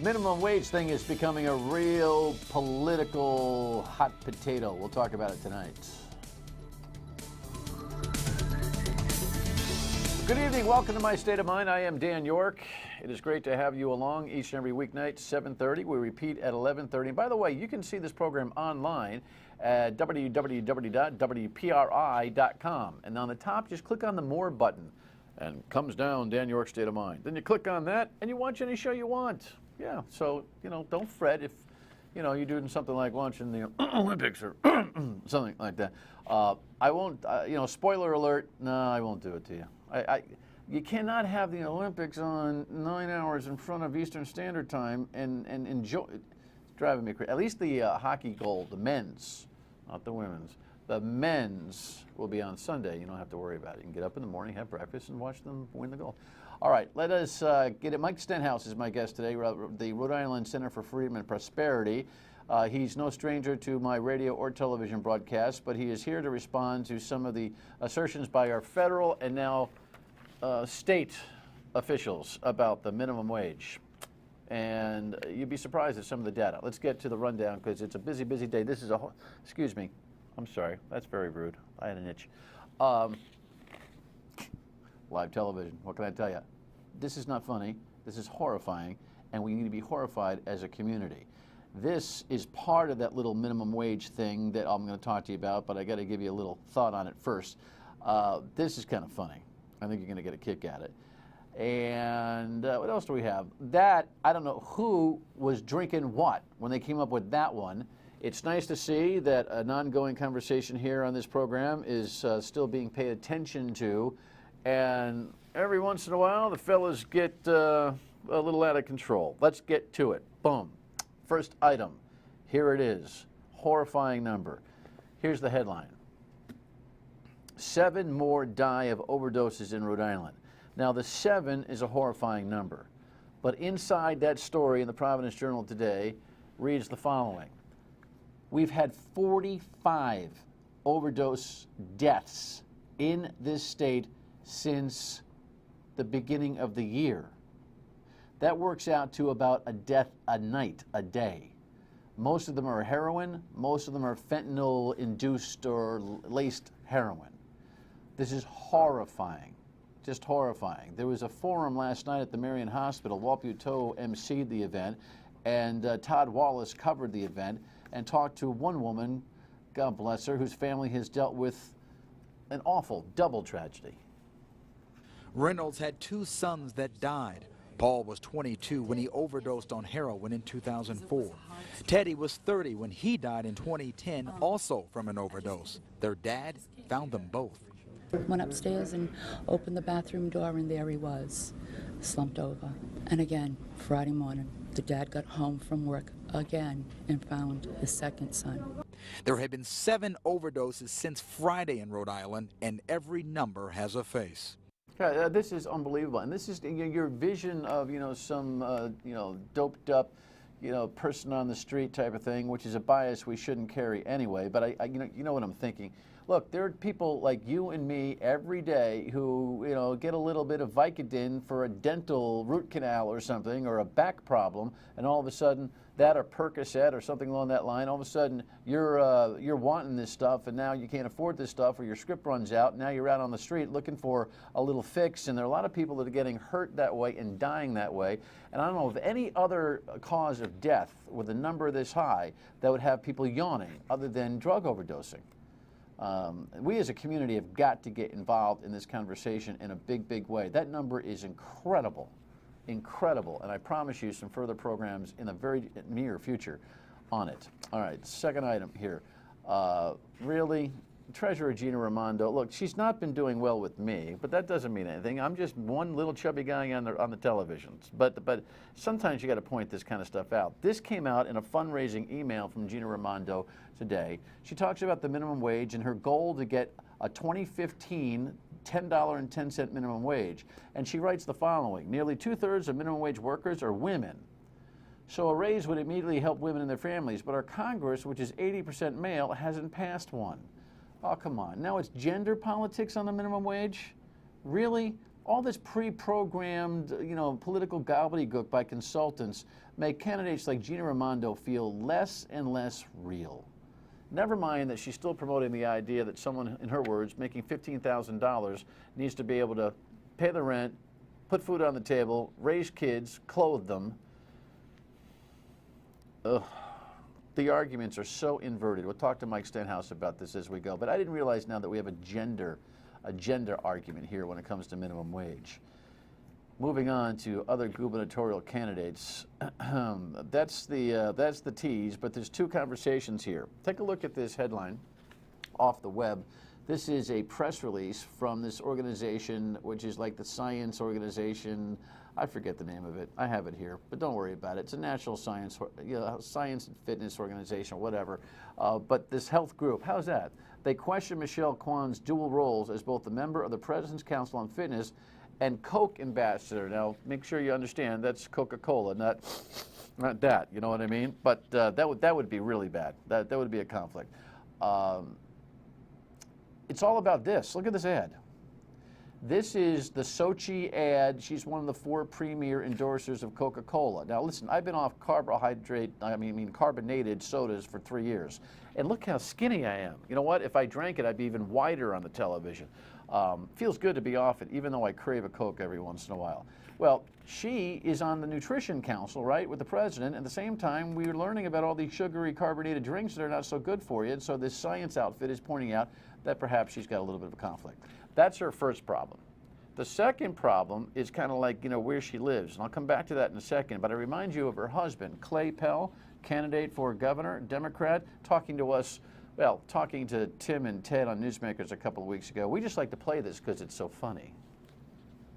Minimum wage thing is becoming a real political hot potato. We'll talk about it tonight. Good evening. Welcome to My State of Mind. I am Dan Yorke. It is great to have you along each and every weeknight, 7:30. We repeat at 11:30. And by the way, you can see this program online at www.wpri.com. And on the top, just click on the More button and comes down Dan Yorke State of Mind. Then you click on that and you watch any show you want. Yeah, so, don't fret if, you're doing something like watching the Olympics or something like that. I won't, spoiler alert, no, I won't do it to you. You cannot have the Olympics on 9 hours in front of Eastern Standard Time and enjoy. It's driving me crazy. At least the hockey gold, the men's, not the women's. The men's will be on Sunday. You don't have to worry about it. You can get up in the morning, have breakfast, and watch them win the gold. All right, let us get it. Mike Stenhouse is my guest today, the Rhode Island Center for Freedom and Prosperity. He's no stranger to my radio or television broadcasts, but he is here to respond to some of the assertions by our federal and now state officials about the minimum wage. And you'd be surprised at some of the data. Let's get to the rundown because it's a busy, busy day. This is excuse me. I'm sorry. That's very rude. I had an itch. Live television. What can I tell you? This is not funny. This is horrifying, and we need to be horrified as a community. This is part of that little minimum wage thing that I'm going to talk to you about, but I got to give you a little thought on it first. This is kind of funny. I think you're going to get a kick at it. And what else do we have? That, I don't know who was drinking what when they came up with that one. It's nice to see that an ongoing conversation here on this program is still being paid attention to. And every once in a while, the fellas get a little out of control. Let's get to it. Boom. First item. Here it is. Horrifying number. Here's the headline. 7 more die of overdoses in Rhode Island. Now, the 7 is a horrifying number. But inside that story in the Providence Journal today reads the following. We've had 45 overdose deaths in this state since the beginning of the year. That works out to about a death a night, a day. Most of them are heroin. Most of them are fentanyl-induced or laced heroin. This is horrifying, just horrifying. There was a forum last night at the Marion Hospital. Walt Buteau emceed the event, and Todd Wallace covered the event and talked to one woman, God bless her, whose family has dealt with an awful double tragedy. Reynolds had 2 sons that died. Paul was 22 when he overdosed on heroin in 2004. Teddy was 30 when he died in 2010, also from an overdose. Their dad found them both. Went upstairs and opened the bathroom door, and there he was, slumped over. And again, Friday morning, the dad got home from work again and found his second son. There have been 7 overdoses since Friday in Rhode Island, and every number has a face. Yeah, this is unbelievable, and this is your vision of some doped up person on the street type of thing, which is a bias we shouldn't carry anyway. But I you know what I'm thinking. Look, there are people like you and me every day who get a little bit of Vicodin for a dental root canal or something, or a back problem, and all of a sudden that or Percocet or something along that line, all of a sudden you're wanting this stuff, and now you can't afford this stuff, or your script runs out. Now you're out on the street looking for a little fix, and there are a lot of people that are getting hurt that way and dying that way. And I don't know of any other cause of death with a number this high that would have people yawning other than drug overdosing. We as a community have got to get involved in this conversation in a big, big way. That number is incredible, incredible, and I promise you some further programs in the very near future on it. All right, second item here. Really, Treasurer Gina Raimondo, look, she's not been doing well with me, but that doesn't mean anything. I'm just one little chubby guy on the televisions. But sometimes you got to point this kind of stuff out. This came out in a fundraising email from Gina Raimondo today. She talks about the minimum wage and her goal to get a 2015 $10.10 minimum wage. And she writes the following: nearly 2/3 of minimum wage workers are women. So a raise would immediately help women and their families, but our Congress, which is 80% male, hasn't passed one. Oh, come on. Now it's gender politics on the minimum wage? Really? All this pre-programmed, political gobbledygook by consultants make candidates like Gina Raimondo feel less and less real. Never mind that she's still promoting the idea that someone, in her words, making $15,000 needs to be able to pay the rent, put food on the table, raise kids, clothe them. Ugh. The arguments are so inverted. We'll talk to Mike Stenhouse about this as we go. But I didn't realize now that we have a gender argument here when it comes to minimum wage. Moving on to other gubernatorial candidates. That's the tease, but there's two conversations here. Take a look at this headline off the web. This is a press release from this organization, which is like the science organization. I forget the name of it. I have it here, but don't worry about it. It's a national science and fitness organization, whatever. But this health group, how's that? They question Michelle Kwan's dual roles as both the member of the President's Council on Fitness and Coke ambassador. Now, make sure you understand that's Coca-Cola, not that. You know what I mean? But that would be really bad. That would be a conflict. It's all about this. Look at this ad. This is the Sochi ad. She's one of the 4 premier endorsers of Coca-Cola. Now, listen, I've been off carbonated sodas for 3 years. And look how skinny I am. You know what? If I drank it, I'd be even wider on the television. Feels good to be off it, even though I crave a Coke every once in a while. Well, she is on the Nutrition Council, right, with the president. At the same time, we're learning about all these sugary carbonated drinks that are not so good for you. And so this science outfit is pointing out that perhaps she's got a little bit of a conflict. That's her first problem. The second problem is kind of like, where she lives. And I'll come back to that in a second. But I remind you of her husband, Clay Pell, candidate for governor, Democrat, talking to Tim and Ted on Newsmakers a couple of weeks ago. We just like to play this because it's so funny.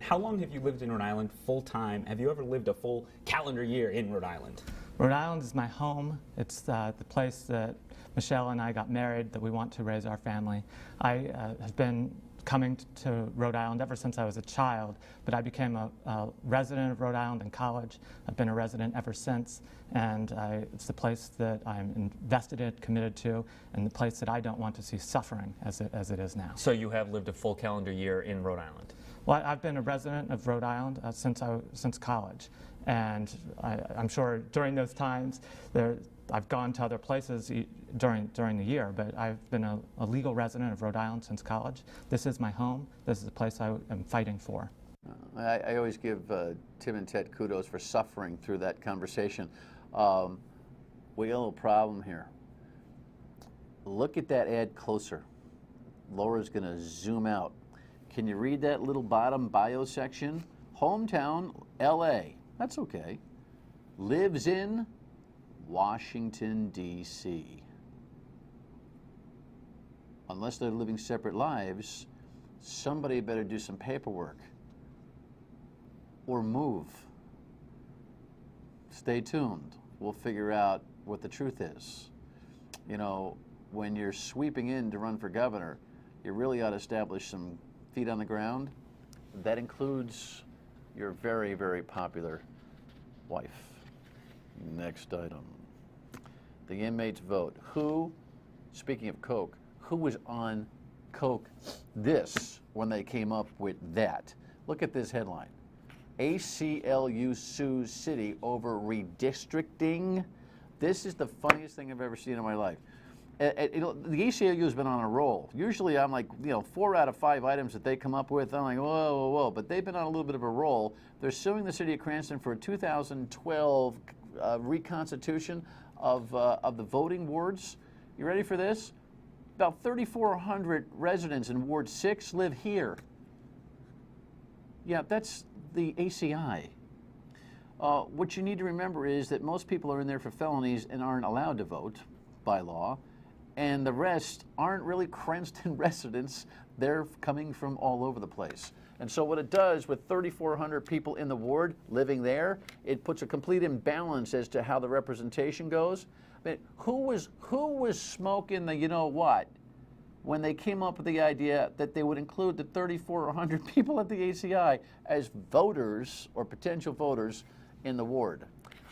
How long have you lived in Rhode Island full time? Have you ever lived a full calendar year in Rhode Island? Rhode Island is my home. It's the place that Michelle and I got married, that we want to raise our family. I have been coming to Rhode Island ever since I was a child, but I became a resident of Rhode Island in college. I've been a resident ever since, and it's the place that I'm invested in, committed to, and the place that I don't want to see suffering as it is now. So you have lived a full calendar year in Rhode Island? Well, I've been a resident of Rhode Island since college, and I'm sure during those times I've gone to other places during the year, but I've been a legal resident of Rhode Island since college. This is my home. This is the place I am fighting for. I always give Tim and Ted kudos for suffering through that conversation. We got a little problem here. Look at that ad closer. Laura's going to zoom out. Can you read that little bottom bio section? Hometown, L.A. That's okay. Lives in Washington, D.C. Unless they're living separate lives, somebody better do some paperwork or move. Stay tuned. We'll figure out what the truth is. When you're sweeping in to run for governor, you really ought to establish some feet on the ground. That includes your very, very popular wife. Next item. The inmates vote. Speaking of Coke, who was on Coke when they came up with that? Look at this headline. ACLU sues city over redistricting. This is the funniest thing I've ever seen in my life. The ACLU has been on a roll. Usually I'm like, 4 out of 5 items that they come up with, I'm like, whoa. But they've been on a little bit of a roll. They're suing the city of Cranston for a 2012 reconstitution of the voting wards. You ready for this? About 3,400 residents in Ward 6 live here. Yeah, that's the ACI. What you need to remember is that most people are in there for felonies and aren't allowed to vote by law. And the rest aren't really Cranston residents. They're coming from all over the place. And so what it does with 3,400 people in the ward living there, it puts a complete imbalance as to how the representation goes. I mean, who was smoking the you-know-what when they came up with the idea that they would include the 3,400 people at the ACI as voters or potential voters in the ward?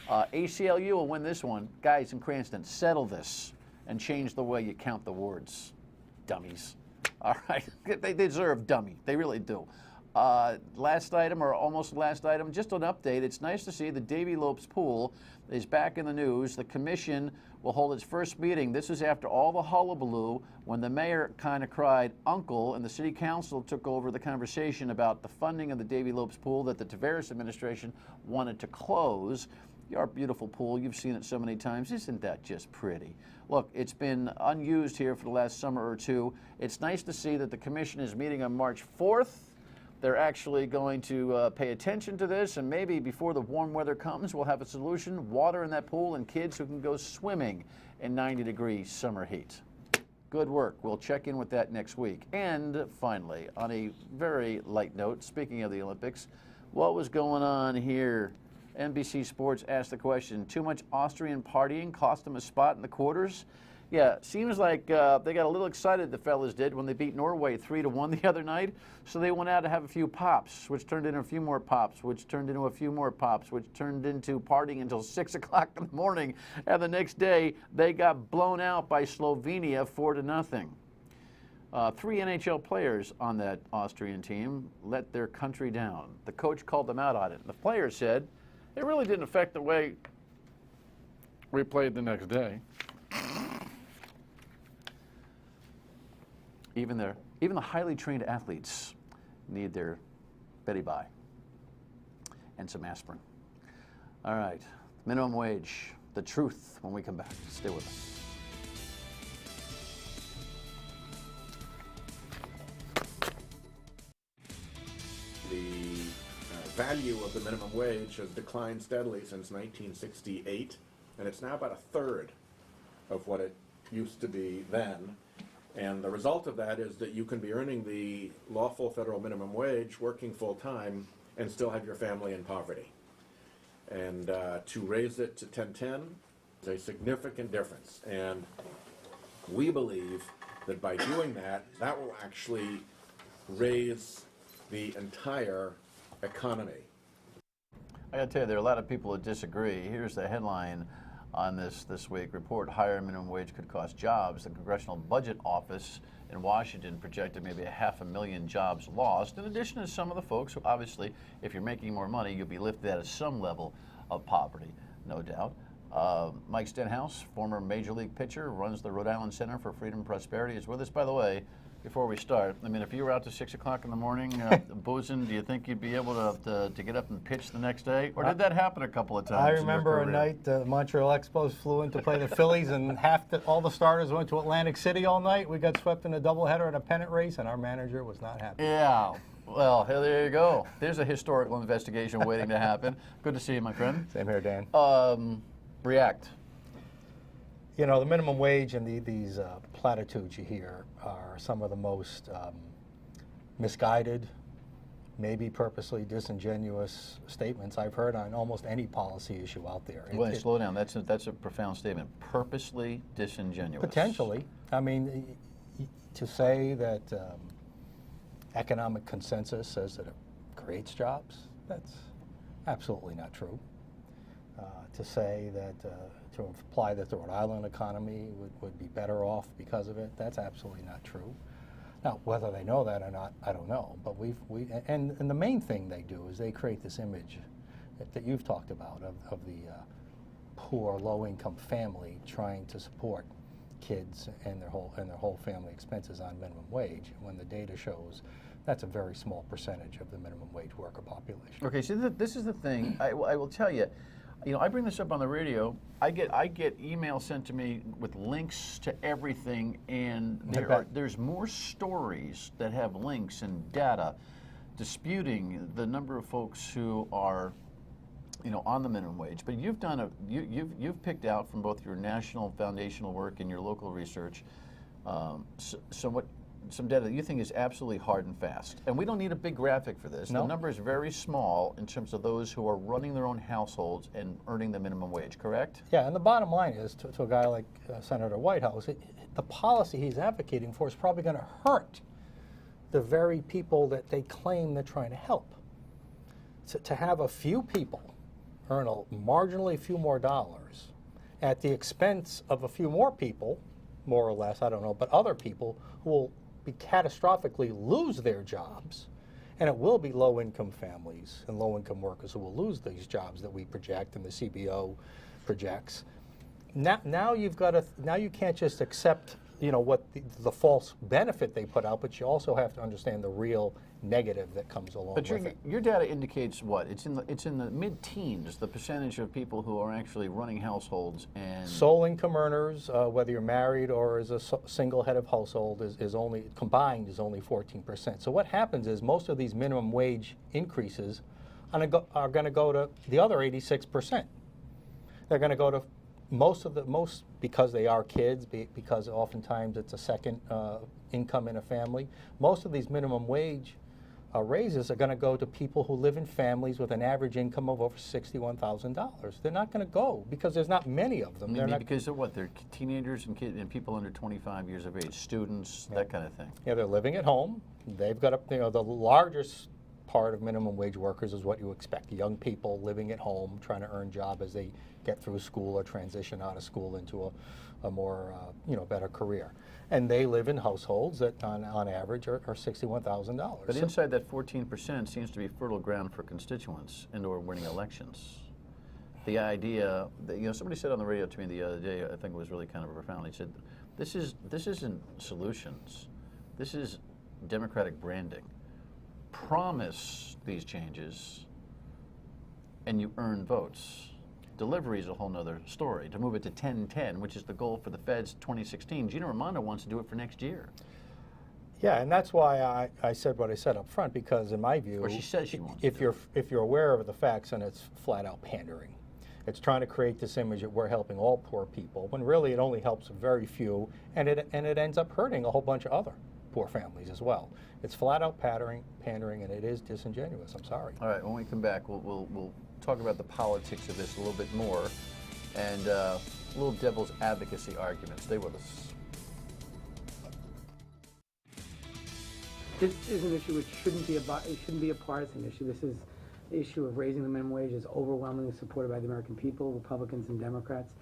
ACLU will win this one. Guys in Cranston, settle this and change the way you count the wards. Dummies. All right. They deserve dummy. They really do. Last item, or almost last item, just an update. It's nice to see the Davy Lopes pool is back in the news. The commission will hold its first meeting. This is after all the hullabaloo when the mayor kind of cried uncle and the city council took over the conversation about the funding of the Davy Lopes pool that the Tavares administration wanted to close. Your beautiful pool, you've seen it so many times. Isn't that just pretty? Look, it's been unused here for the last summer or two. It's nice to see that the commission is meeting on March 4th. They're actually going to pay attention to this, and maybe before the warm weather comes, we'll have a solution, water in that pool and kids who can go swimming in 90-degree summer heat. Good work. We'll check in with that next week. And finally, on a very light note, speaking of the Olympics, what was going on here? NBC Sports asked the question, too much Austrian partying cost them a spot in the quarters? Yeah, seems like they got a little excited, the fellas did, when they beat Norway 3-1 the other night. So they went out to have a few pops, which turned into a few more pops, which turned into a few more pops, which turned into partying until 6 o'clock in the morning. And the next day, they got blown out by Slovenia 4-0. 3 NHL players on that Austrian team let their country down. The coach called them out on it. The players said, it really didn't affect the way we played the next day. Even the highly trained athletes need their Betty Bye and some aspirin. All right, minimum wage, the truth when we come back. Stay with us. The value of the minimum wage has declined steadily since 1968, and it's now about a third of what it used to be then. And the result of that is that you can be earning the lawful federal minimum wage, working full-time, and still have your family in poverty. And to raise it to 1010 is a significant difference. And we believe that by doing that, that will actually raise the entire economy. I got to tell you, there are a lot of people that disagree. Here's the headline on this week. Report higher minimum wage could cost jobs. The Congressional Budget Office in Washington projected maybe 500,000 jobs lost, in addition to some of the folks who obviously, if you're making more money, you'll be lifted out of some level of poverty, no doubt. Mike Stenhouse, former Major League pitcher, runs the Rhode Island Center for Freedom and Prosperity, is with us. By the way, before we start, I mean, if you were out to 6 o'clock in the morning boozing, do you think you'd be able to get up and pitch the next day? Or did that happen a couple of times? I remember a night the Montreal Expos flew in to play the Phillies, and all the starters went to Atlantic City all night. We got swept in a doubleheader at a pennant race, and our manager was not happy. Yeah. Well, there you go. There's a historical investigation waiting to happen. Good to see you, my friend. Same here, Dan. React. You know, the minimum wage and these platitudes you hear are some of the most misguided, maybe purposely disingenuous statements I've heard on almost any policy issue out there. Wait, slow down. That's a profound statement. Purposely disingenuous. Potentially. I mean, to say that economic consensus says that it creates jobs, that's absolutely not true. To say that, to imply that the Rhode Island economy would be better off because of it, that's absolutely not true. Now, whether they know that or not, I don't know. But and the main thing they do is they create this image that you've talked about of the poor, low-income family trying to support kids and their whole family expenses on minimum wage, when the data shows that's a very small percentage of the minimum wage worker population. Okay, so this is the thing. I will tell you. You know, I bring this up on the radio. I get emails sent to me with links to everything, and there's more stories that have links and data disputing the number of folks who are, you know, on the minimum wage. But you've done you've picked out from both your national foundational work and your local research some data that you think is absolutely hard and fast. And we don't need a big graphic for this. No. The number is very small in terms of those who are running their own households and earning the minimum wage, correct? Yeah, and the bottom line is, to a guy like Senator Whitehouse, the policy he's advocating for is probably going to hurt the very people that they claim they're trying to help. So to have a few people earn a marginally few more dollars at the expense of a few more people, more or less, I don't know, but other people who will be catastrophically lose their jobs And it will be low-income families and low-income workers who will lose these jobs that we project and the CBO projects. Now you've got to, now you can't just accept, what the false benefit they put out, but you also have to understand the real negative that comes along But with it. your data indicates what? It's in the mid-teens, the percentage of people who are actually running households and Sole income earners, whether you're married or as a single head of household, is only combined is only 14%. So what happens is most of these minimum wage increases are going to go to the other 86%. They're going to go to most because they are kids, because oftentimes it's a second income in a family. Most of these minimum wage raises are going to go to people who live in families with an average income of over $61,000. They're not going to go because there's not many of them. maybe because they're what? They're teenagers and kids and people under 25 years of age, students, that kind of thing. Yeah, they're living at home. They've got the largest part of minimum wage workers is what you expect. Young people living at home, trying to earn job as they get through school or transition out of school into a more better career. And they live in households that on average are $61,000. But inside that 14% seems to be fertile ground for constituents and/or winning elections. The idea that somebody said on the radio to me the other day, I think it was really kind of profound. He said, "This isn't solutions. This is Democratic branding. Promise these changes, and you earn votes. Delivery is a whole nother story. To move it to 10-10, which is the goal for the Fed's 2016, Gina Raimondo wants to do it for next year. Yeah, and that's why I said what I said up front, because in my view, Or she says she wants if to. if you're aware of the facts, and it's flat out pandering. It's trying to create this image that we're helping all poor people, when really it only helps very few, and it ends up hurting a whole bunch of other poor families as well. It's flat out pandering, and it is disingenuous. I'm sorry. All right, when we come back, we'll talk about the politics of this a little bit more, and little devil's advocacy arguments. Stay with us. This is an issue which shouldn't be a partisan issue. This is the issue of raising the minimum wage is overwhelmingly supported by the American people, Republicans and Democrats.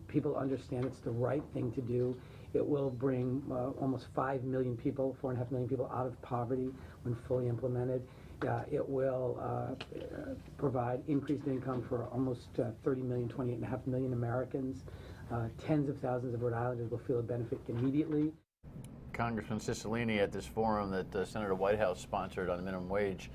People understand it's the right thing to do. It will bring almost 5 million people, 4.5 million people out of poverty when fully implemented. It will provide increased income for almost 30 million, 28.5 million Americans. Tens of thousands of Rhode Islanders will feel a benefit immediately. Congressman Cicilline at this forum that Senator Whitehouse sponsored on the minimum wage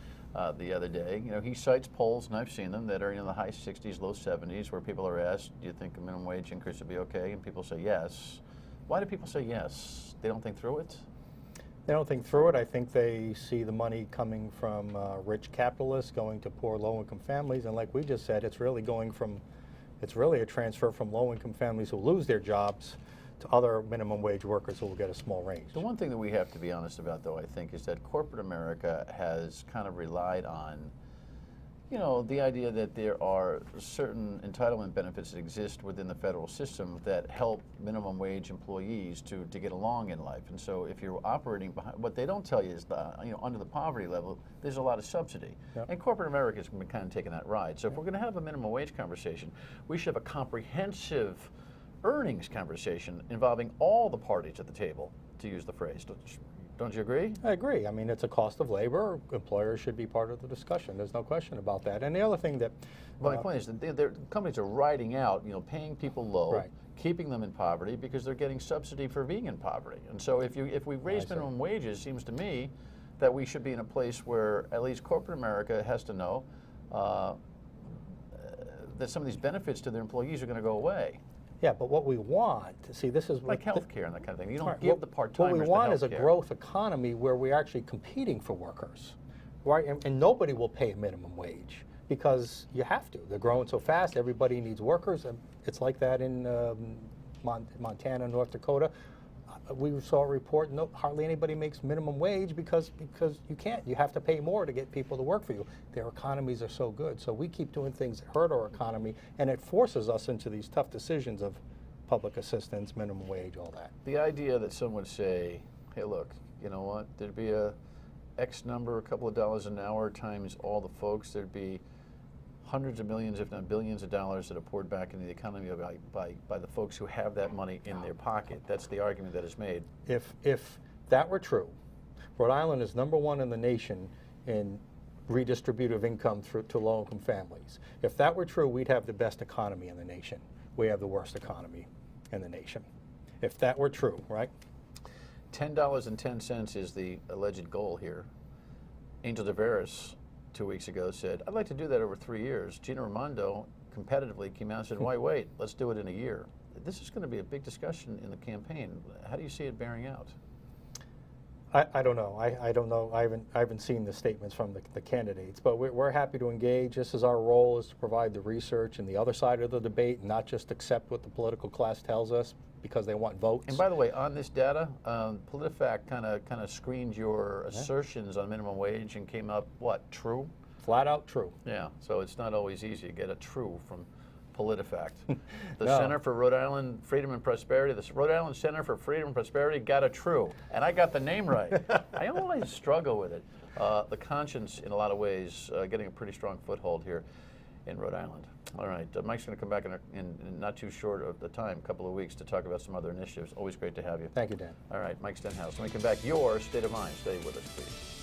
the other day, he cites polls, and I've seen them, that are in the high 60s, low 70s, where people are asked, do you think a minimum wage increase would be okay? And people say yes. Why do people say yes? They don't think through it? They don't think through it. I think they see the money coming from rich capitalists going to poor low-income families, and like we just said, it's really a transfer from low-income families who lose their jobs to other minimum wage workers who will get a small range. The one thing that we have to be honest about, though, I think, is that corporate America has kind of relied on, the idea that there are certain entitlement benefits that exist within the federal system that help minimum wage employees to get along in life. And so if you're operating behind, what they don't tell you is under the poverty level, there's a lot of subsidy. Yep. And corporate America has been kind of taking that ride. So if we're going to have a minimum wage conversation, we should have a comprehensive earnings conversation involving all the parties at the table, to use the phrase. Don't you agree? I agree. I mean, it's a cost of labor. Employers should be part of the discussion. There's no question about that. And the other thing that... Well, my point is that companies are riding out, paying people low, right, keeping them in poverty because they're getting subsidy for being in poverty. And so if we raise minimum wages, it seems to me that we should be in a place where at least corporate America has to know that some of these benefits to their employees are going to go away. Yeah, but what we want, see, this is like health care and that kind of thing. You don't give the part-timers what we want is a healthcare. growth economy where we're actually competing for workers, right? And nobody will pay a minimum wage because you have to. They're growing so fast, everybody needs workers. And it's like that in Montana, North Dakota. We saw a report, hardly anybody makes minimum wage because you can't. You have to pay more to get people to work for you. Their economies are so good. So we keep doing things that hurt our economy, and it forces us into these tough decisions of public assistance, minimum wage, all that. The idea that someone would say, hey, look, you know what, there'd be a X number, a couple of dollars an hour times all the folks, there'd be hundreds of millions, if not billions of dollars that are poured back into the economy by the folks who have that money in their pocket. That's the argument that is made. If that were true, Rhode Island is #1 in the nation in redistributive income to low-income families. If that were true, we'd have the best economy in the nation. We have the worst economy in the nation. If that were true, right? $10.10 is the alleged goal here. Angel DeVeris 2 weeks ago said, I'd like to do that over 3 years. Gina Raimondo competitively came out and said, why wait? Let's do it in a year. This is going to be a big discussion in the campaign. How do you see it bearing out? I don't know. I don't know. I haven't seen the statements from the candidates, but we're happy to engage. This is our role, is to provide the research and the other side of the debate, and not just accept what the political class tells us because they want votes. And by the way, on this data, PolitiFact kind of screened your assertions on minimum wage and came up, what, true? Flat out true. Yeah, so it's not always easy to get a true from PolitiFact. The No. Center for Rhode Island Freedom and Prosperity, the Rhode Island Center for Freedom and Prosperity got a true, and I got the name right. I always struggle with it. The conscience, in a lot of ways, getting a pretty strong foothold here in Rhode Island. All right, Mike's going to come back in not too short of the time, a couple of weeks, to talk about some other initiatives. Always great to have you. Thank you, Dan. All right, Mike Stenhouse. When we come back, your state of mind. Stay with us, please.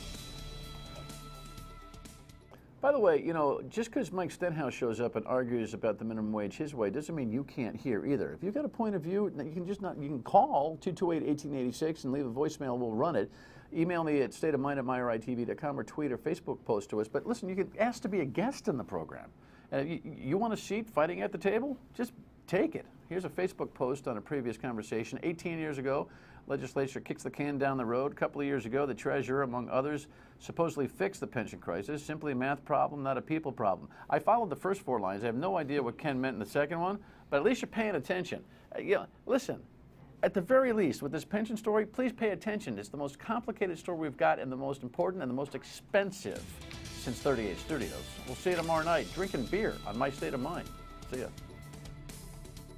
By the way, you know, just because Mike Stenhouse shows up and argues about the minimum wage his way doesn't mean you can't hear either. If you've got a point of view, you can call 228-1886 and leave a voicemail. We'll run it. Email me at stateofmind@myritv.com or tweet or Facebook post to us. But listen, you can ask to be a guest in the program. And if you want a seat fighting at the table, just take it. Here's a Facebook post on a previous conversation. 18 years ago, legislature kicks the can down the road. A couple of years ago, the treasurer, among others, supposedly fixed the pension crisis. Simply a math problem, not a people problem. I followed the first 4 lines. I have no idea what Ken meant in the second one, but at least you're paying attention. Listen, at the very least, with this pension story, please pay attention. It's the most complicated story we've got and the most important and the most expensive since 38 Studios. We'll see you tomorrow night drinking beer on My State of Mind. See ya.